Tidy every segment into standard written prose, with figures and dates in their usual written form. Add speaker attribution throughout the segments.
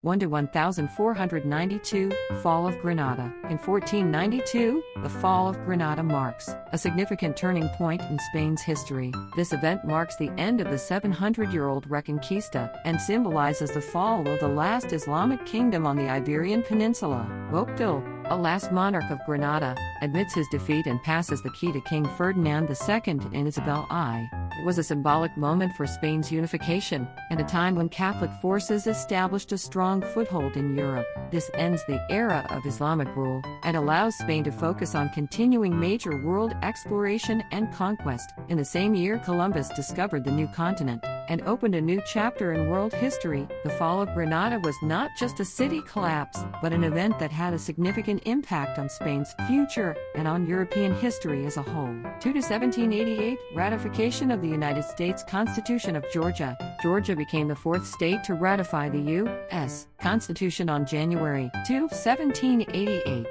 Speaker 1: 1 to 1492, Fall of Granada. In 1492, the fall of Granada marks a significant turning point in Spain's history. This event marks the end of the 700-year-old Reconquista and symbolizes the fall of the last Islamic kingdom on the Iberian Peninsula. Boabdil, a last monarch of Granada, admits his defeat and passes the key to King Ferdinand II and Isabel I. It was a symbolic moment for Spain's unification, and a time when Catholic forces established a strong foothold in Europe. This ends the era of Islamic rule, and allows Spain to focus on continuing major world exploration and conquest. In the same year, Columbus discovered the new continent, and opened a new chapter in world history. The fall of Granada was not just a city collapse, but an event that had a significant impact on Spain's future and on European history as a whole. 2 to 1788, ratification of the United States Constitution of Georgia. Georgia became the fourth state to ratify the U.S. Constitution on January 2, 1788.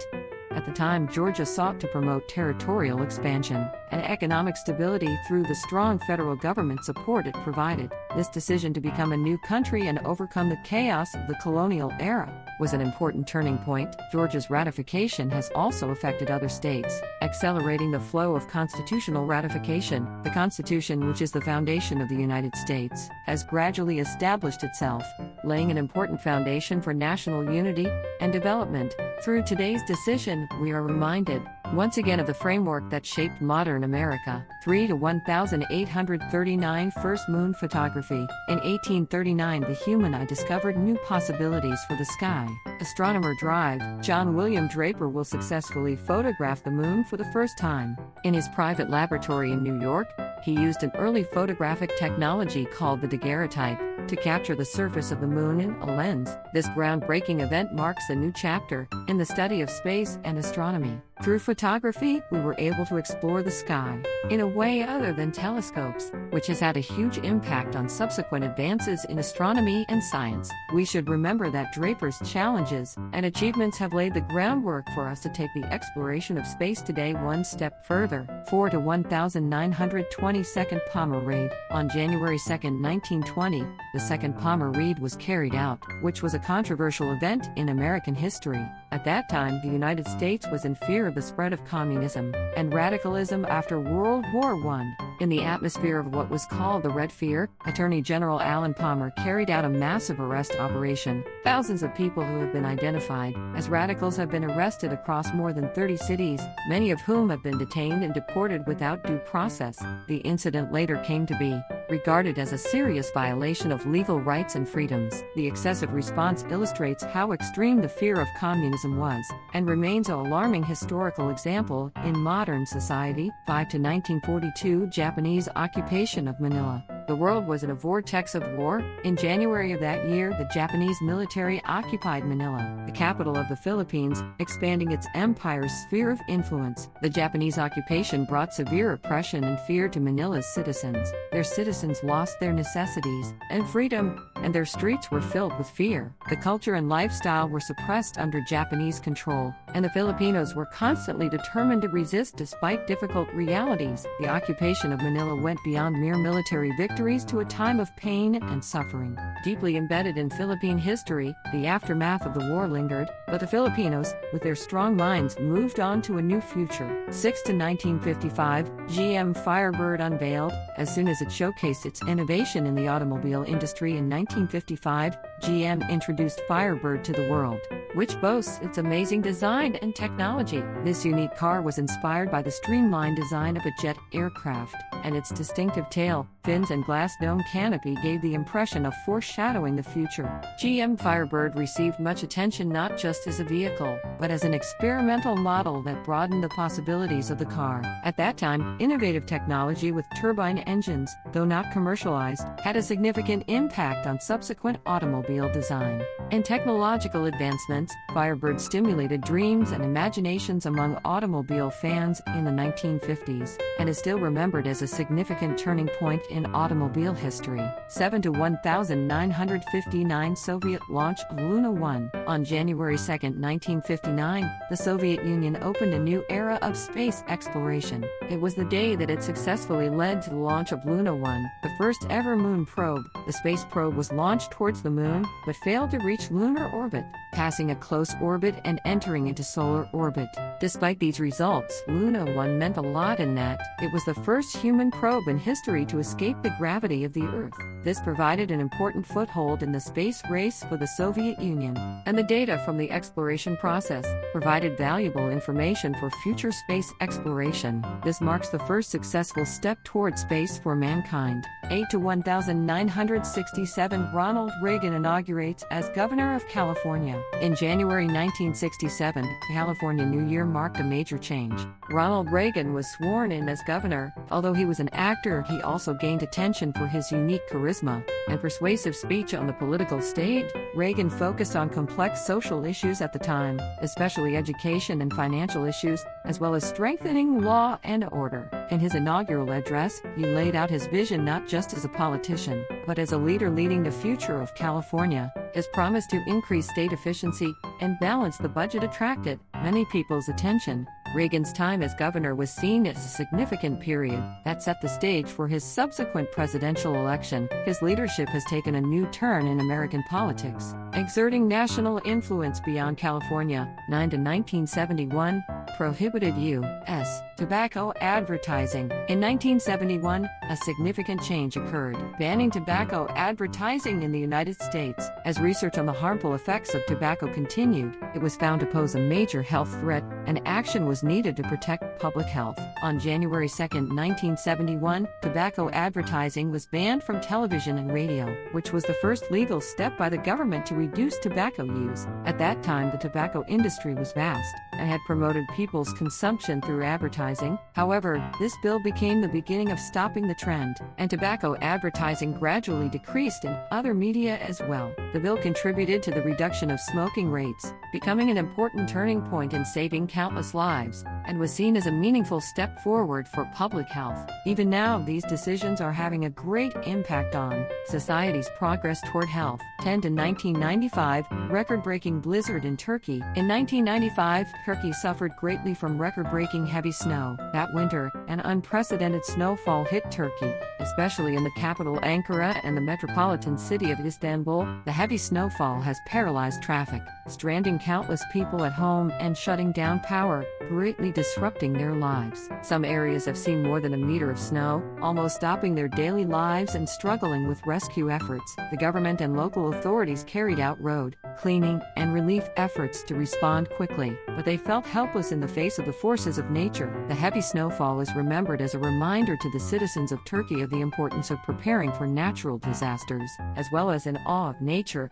Speaker 1: At the time, Georgia sought to promote territorial expansion and economic stability through the strong federal government support it provided. This decision to become a new country and overcome the chaos of the colonial era was an important turning point. Georgia's ratification has also affected other states, accelerating the flow of constitutional ratification. The Constitution, which is the foundation of the United States, has gradually established itself, laying an important foundation for national unity and development. Through today's decision, we are reminded once again of the framework that shaped modern America. 3 to 1839, first moon photography. In 1839, the human eye discovered new possibilities for the sky. Astronomer Drive, John William Draper will successfully photograph the moon for the first time. In his private laboratory in New York, he used an early photographic technology called the daguerreotype to capture the surface of the moon in a lens. This groundbreaking event marks a new chapter in the study of space and astronomy. Through photography, we were able to explore the sky in a way other than telescopes, which has had a huge impact on subsequent advances in astronomy and science. We should remember that Draper's challenges and achievements have laid the groundwork for us to take the exploration of space today one step further. 4 to 1920, Second Palmer Raid. On January 2, 1920, the Second Palmer Raid was carried out, which was a controversial event in American history. At that time, the United States was in fear of the spread of communism and radicalism after World War I. In the atmosphere of what was called the Red Fear, Attorney General Alan Palmer carried out a massive arrest operation. Thousands of people who have been identified as radicals have been arrested across more than 30 cities, many of whom have been detained and deported without due process. The incident later came to be regarded as a serious violation of legal rights and freedoms. The excessive response illustrates how extreme the fear of communism was, and remains an alarming historical example in modern society. 5 to 1942, Japanese occupation of Manila. The world was in a vortex of war. In January of that year, the Japanese military occupied Manila, the capital of the Philippines, expanding its empire's sphere of influence. The Japanese occupation brought severe oppression and fear to Manila's citizens. Their citizens lost their necessities and freedom, and their streets were filled with fear. The culture and lifestyle were suppressed under Japanese control, and the Filipinos were constantly determined to resist despite difficult realities. The occupation of Manila went beyond mere military victories to a time of pain and suffering. Deeply embedded in Philippine history, the aftermath of the war lingered, but the Filipinos, with their strong minds, moved on to a new future. 6 to 1955, GM Firebird unveiled. As soon as it showcased its innovation in the automobile industry in 1955, GM introduced Firebird to the world, which boasts its amazing design and technology. This unique car was inspired by the streamlined design of a jet aircraft, and its distinctive tail, fins and glass dome canopy gave the impression of foreshadowing the future. GM Firebird received much attention not just as a vehicle, but as an experimental model that broadened the possibilities of the car. At that time, innovative technology with turbine engines, though not commercialized, had a significant impact on subsequent automobile design. In technological advancements, Firebird stimulated dreams and imaginations among automobile fans in the 1950s, and is still remembered as a significant turning point in automobile history. 7 to 1959, Soviet launch of Luna 1. On January 2, 1959, the Soviet Union opened a new era of space exploration. It was the day that it successfully led to the launch of Luna 1, the first ever moon probe. The space probe was launched towards the moon Moon, but failed to reach lunar orbit, passing a close orbit and entering into solar orbit. Despite these results, Luna 1 meant a lot in that it was the first human probe in history to escape the gravity of the Earth. This provided an important foothold in the space race for the Soviet Union, and the data from the exploration process provided valuable information for future space exploration. This marks the first successful step toward space for mankind. 8 to 1967, Ronald Reagan inaugurates as Governor of California. In January 1967, California New Year marked a major change. Ronald Reagan was sworn in as governor. Although he was an actor, he also gained attention for his unique charisma and persuasive speech on the political stage. Reagan focused on complex social issues at the time, especially education and financial issues, as well as strengthening law and order. In his inaugural address, he laid out his vision not just as a politician, but as a leader leading the future of California. His promise to increase state efficiency and balance the budget attracted many people's attention. Reagan's time as governor was seen as a significant period that set the stage for his subsequent presidential election. His leadership has taken a new turn in American politics, exerting national influence beyond California. 9 to 1971, prohibited U.S. tobacco advertising. In 1971, a significant change occurred, banning tobacco advertising in the United States. As research on the harmful effects of tobacco continued, it was found to pose a major health threat, and action was needed to protect public health. On January 2, 1971, tobacco advertising was banned from television and radio, which was the first legal step by the government to reduce tobacco use. At that time, the tobacco industry was vast and had promoted people's consumption through advertising. However, this bill became the beginning of stopping the trend, and tobacco advertising gradually decreased in other media as well. The bill contributed to the reduction of smoking rates, becoming an important turning point in saving countless lives, and was seen as a meaningful step forward for public health. Even now, these decisions are having a great impact on society's progress toward health. 10 to 1995, record-breaking blizzard in Turkey. In 1995, Turkey suffered greatly from record-breaking heavy snow. That winter, an unprecedented snowfall hit Turkey, especially in the capital Ankara and the metropolitan city of Istanbul. The heavy snowfall has paralyzed traffic, stranding countless people at home and shutting down power, greatly disrupting their lives. Some areas have seen more than a meter of snow, almost stopping their daily lives and struggling with rescue efforts. The government and local authorities carried out road cleaning and relief efforts to respond quickly, but they felt helpless in the face of the forces of nature. The heavy snowfall is remembered as a reminder to the citizens of Turkey of the importance of preparing for natural disasters, as well as in awe of nature